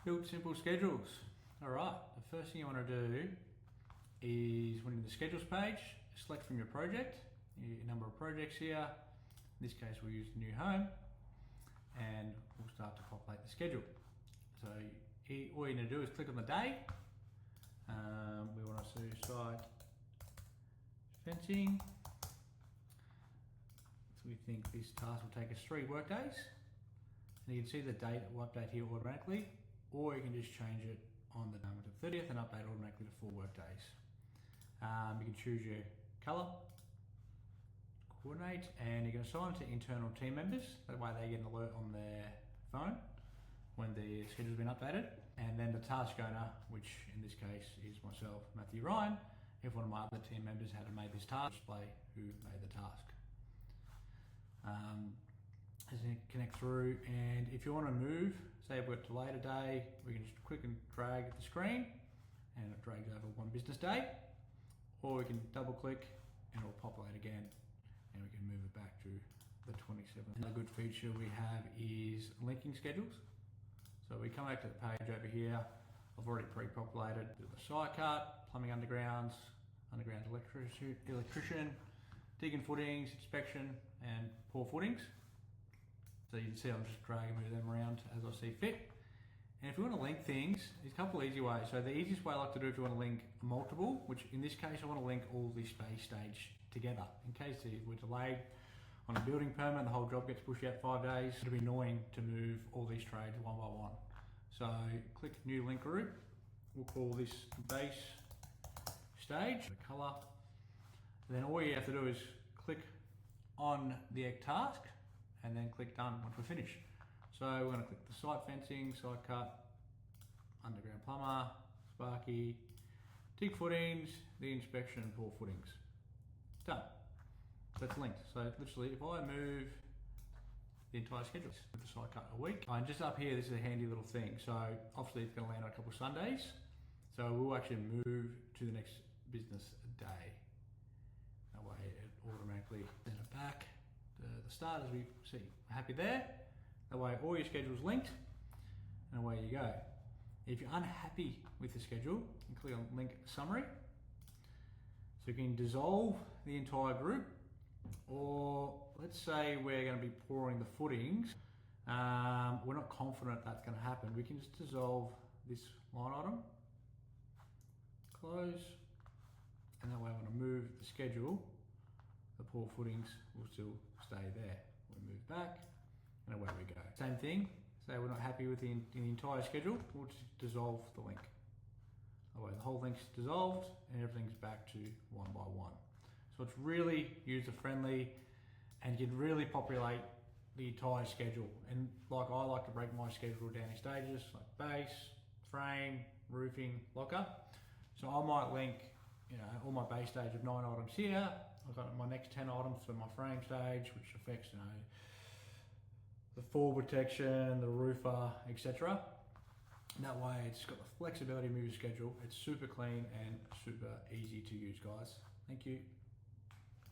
Build simple schedules. Alright, the first thing you want to do is when you're in the schedules page, select from your project, your number of projects here. In this case we'll use the new home and we'll start to populate the schedule. So all you need to do is click on the day. We want to do site fencing. So we think this task will take us 3 work days. And you can see the date will update here automatically, or you can just change it on the 30th and update automatically to 4 work days. You can choose your colour, coordinate, and you can assign it to internal team members. That way they get an alert on their phone when the schedule's been updated. And then the task owner, which in this case is myself, Matthew Ryan, if one of my other team members had made this task, display who made the task. As you connect through, and if you want to move, say we've got to later day, we can just click and drag the screen and it drags over 1 business day, or we can double click and it'll populate again and we can move it back to the 27th. Another good feature we have is linking schedules. So we come back to the page over here. I've already pre-populated the site cut, plumbing undergrounds, underground electrician, digging footings, inspection, and pour footings. So you can see I'm just dragging and move them around as I see fit. And if you want to link things, there's a couple of easy ways. So the easiest way I like to do if you want to link multiple, which in this case I want to link all the space stage together. In case we're delayed on a building permit, the whole job gets pushed out 5 days, it'll be annoying to move all these trades one by one. So click new link group. We'll call this base stage, the colour. And then all you have to do is click on the task and then click done once we're finished. So we're going to click the site fencing, site cut, underground plumber, sparky, dig footings, the inspection and pour footings. Done. That's linked. So literally if I move the entire schedule with the site cut a week, and just up here this is a handy little thing. So obviously it's going to land on a couple of Sundays. So we'll actually move to the next business day. That way it automatically sends it back to the start as we see. Happy there. That way all your schedule's linked and away you go. If you're unhappy with the schedule, you can click on link summary. So you can dissolve the entire group, or let's say we're going to be pouring the footings. We're not confident that's going to happen. We can just dissolve this line item, close, and that way when I move the schedule, the pour footings will still stay there. We move back and away we go. Same thing, say we're not happy with the entire schedule, we'll just dissolve the link. That way the whole link's dissolved and everything's back to 1 by 1. So it's really user friendly and you can really populate the entire schedule. And like I like to break my schedule down in stages, like base, frame, roofing, locker. So I might link all my base stage of 9 items here. I've got my next 10 items for my frame stage, which affects the fall protection, the roofer, etc. That way it's got the flexibility to move your schedule. It's super clean and super easy to use, guys. Thank you.